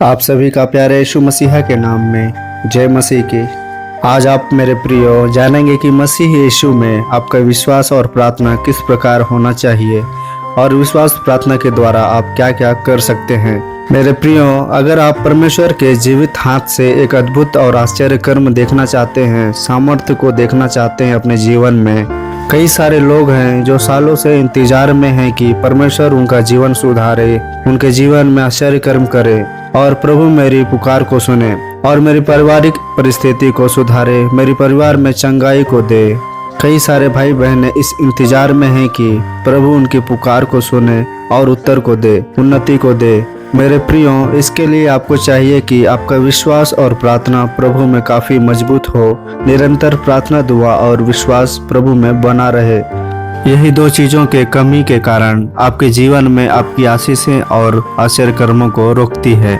आप सभी का प्यारे यीशु मसीहा के नाम में जय मसीह की। आज आप मेरे प्रियो जानेंगे कि मसीह यीशु में आपका विश्वास और प्रार्थना किस प्रकार होना चाहिए और विश्वास प्रार्थना के द्वारा आप क्या क्या कर सकते हैं। मेरे प्रियो, अगर आप परमेश्वर के जीवित हाथ से एक अद्भुत और आश्चर्य कर्म देखना चाहते हैं, सामर्थ्य को देखना चाहते हैं अपने जीवन में, कई सारे लोग हैं जो सालों से इंतजार में हैं कि परमेश्वर उनका जीवन सुधारे, उनके जीवन में आश्चर्य कर्म करे और प्रभु मेरी पुकार को सुने और मेरी पारिवारिक परिस्थिति को सुधारे, मेरे परिवार में चंगाई को दे। कई सारे भाई बहनें इस इंतजार में हैं कि प्रभु उनकी पुकार को सुने और उत्तर को दे, उन्नति को दे। मेरे प्रियो, इसके लिए आपको चाहिए कि आपका विश्वास और प्रार्थना प्रभु में काफ़ी मजबूत हो। निरंतर प्रार्थना, दुआ और विश्वास प्रभु में बना रहे। यही दो चीज़ों के कमी के कारण आपके जीवन में आपकी आशीषें और आश्चर्य कर्मों को रोकती है।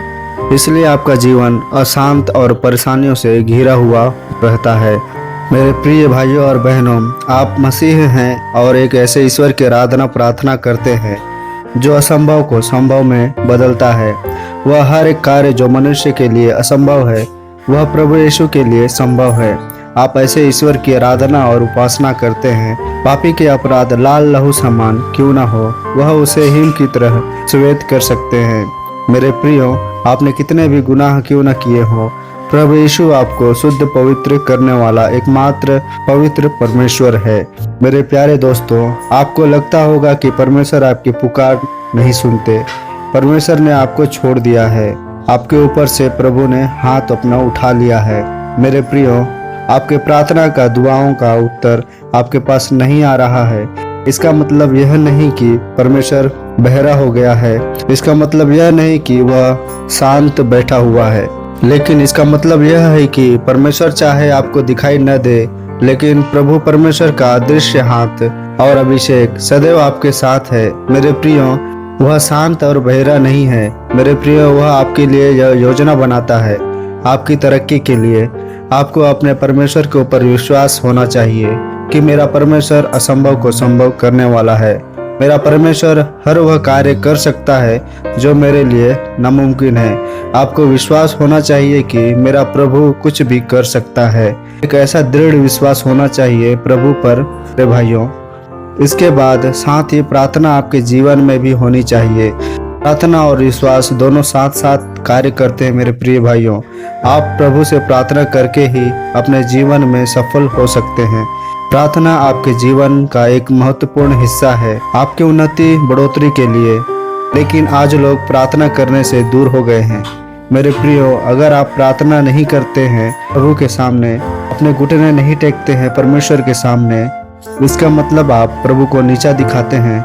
इसलिए आपका जीवन अशांत और परेशानियों से घिरा हुआ रहता है। मेरे प्रिय भाइयों और बहनों, आप मसीह हैं और एक ऐसे ईश्वर की आराधना प्रार्थना करते हैं जो असंभव को संभव में बदलता है। वह हर एक कार्य जो मनुष्य के लिए असंभव है, वह प्रभु यीशु के लिए संभव है। आप ऐसे ईश्वर की आराधना और उपासना करते हैं। पापी के अपराध लाल लहू समान क्यों ना हो, वह उसे हिम की तरह श्वेत कर सकते हैं। मेरे प्रियो, आपने कितने भी गुनाह क्यों न किए हो, प्रभु यीशु आपको शुद्ध पवित्र करने वाला एकमात्र पवित्र परमेश्वर है। मेरे प्यारे दोस्तों, आपको लगता होगा कि परमेश्वर आपकी पुकार नहीं सुनते, परमेश्वर ने आपको छोड़ दिया है, आपके ऊपर से प्रभु ने हाथ अपना उठा लिया है। मेरे प्रियो, आपके प्रार्थना का, दुआओं का उत्तर आपके पास नहीं आ रहा है। इसका मतलब यह नहीं कि परमेश्वर बहरा हो गया है, इसका मतलब यह नहीं कि वह शांत बैठा हुआ है, लेकिन इसका मतलब यह है कि परमेश्वर चाहे आपको दिखाई न दे, लेकिन प्रभु परमेश्वर का दृश्य हाथ और अभिषेक सदैव आपके साथ है। मेरे प्रियो, वह शांत और बहरा नहीं है। मेरे प्रियो, वह आपके लिए योजना बनाता है, आपकी तरक्की के लिए। आपको अपने परमेश्वर के ऊपर विश्वास होना चाहिए कि मेरा परमेश्वर असंभव को संभव करने वाला है। मेरा परमेश्वर हर वह कार्य कर सकता है जो मेरे लिए नामुमकिन है। आपको विश्वास होना चाहिए कि मेरा प्रभु कुछ भी कर सकता है। एक ऐसा दृढ़ विश्वास होना चाहिए प्रभु पर, मेरे भाइयों। इसके बाद साथ ही प्रार्थना आपके जीवन में भी होनी चाहिए। प्रार्थना और विश्वास दोनों साथ साथ कार्य करते हैं। मेरे प्रिय भाइयों, आप प्रभु से प्रार्थना करके ही अपने जीवन में सफल हो सकते हैं। प्रार्थना आपके जीवन का एक महत्वपूर्ण हिस्सा है, आपकी उन्नति बढ़ोतरी के लिए। लेकिन आज लोग प्रार्थना करने से दूर हो गए हैं। मेरे प्रियो, अगर आप प्रार्थना नहीं करते हैं प्रभु के सामने, अपने घुटने नहीं टेकते हैं परमेश्वर के सामने, इसका मतलब आप प्रभु को नीचा दिखाते हैं।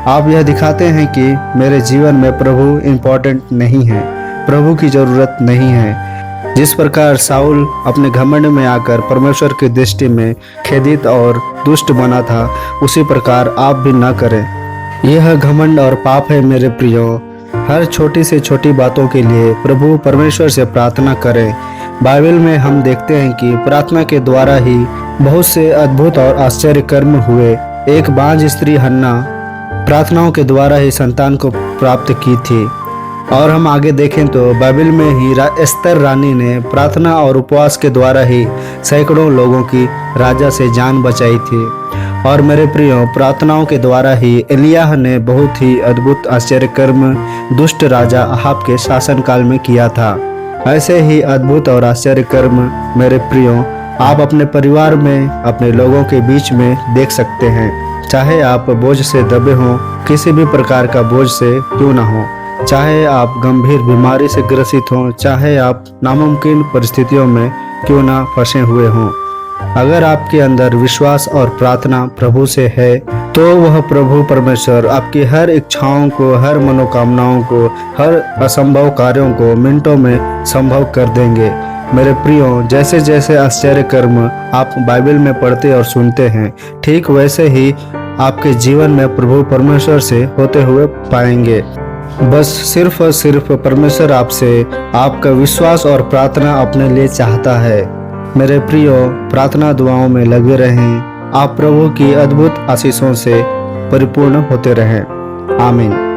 आप यह दिखाते हैं कि मेरे जीवन में प्रभु इम्पोर्टेंट नहीं है, प्रभु की जरूरत नहीं है। जिस प्रकार साउल अपने घमंड में आकर परमेश्वर की दृष्टि में खेदित और दुष्ट बना था, उसी प्रकार आप भी ना करें। यह घमंड और पाप है। मेरे प्रियो, हर छोटी से छोटी बातों के लिए प्रभु परमेश्वर से प्रार्थना करें। बाइबल में हम देखते हैं कि प्रार्थना के द्वारा ही बहुत से अद्भुत और आश्चर्य कर्म हुए। एक बांझ स्त्री हन्ना प्रार्थनाओं के द्वारा ही संतान को प्राप्त की थी। और हम आगे देखें तो बाइबल में ही एस्तर रानी ने प्रार्थना और उपवास के द्वारा ही सैकड़ों लोगों की राजा से जान बचाई थी। और मेरे प्रियो, प्रार्थनाओं के द्वारा ही एलियाह ने बहुत ही अद्भुत आश्चर्य कर्म दुष्ट राजा अहाब के शासनकाल में किया था। ऐसे ही अद्भुत और आश्चर्य कर्म मेरे प्रियो आप अपने परिवार में, अपने लोगों के बीच में देख सकते हैं। चाहे आप बोझ से दबे हों, किसी भी प्रकार का बोझ से क्यों ना हो, चाहे आप गंभीर बीमारी से ग्रसित हों, चाहे आप नामुमकिन परिस्थितियों में क्यों ना फंसे हुए हों, अगर आपके अंदर विश्वास और प्रार्थना प्रभु से है, तो वह प्रभु परमेश्वर आपकी हर इच्छाओं को, हर मनोकामनाओं को, हर असंभव कार्यों को मिनटों में संभव कर देंगे। मेरे प्रियो, जैसे जैसे आश्चर्य कर्म आप बाइबल में पढ़ते और सुनते हैं, ठीक वैसे ही आपके जीवन में प्रभु परमेश्वर से होते हुए पाएंगे। बस सिर्फ और सिर्फ परमेश्वर आपसे आपका विश्वास और प्रार्थना अपने लिए चाहता है। मेरे प्रियो, प्रार्थना दुआओं में लगे रहें। आप प्रभु की अद्भुत आशीषों से परिपूर्ण होते रहें। आमीन।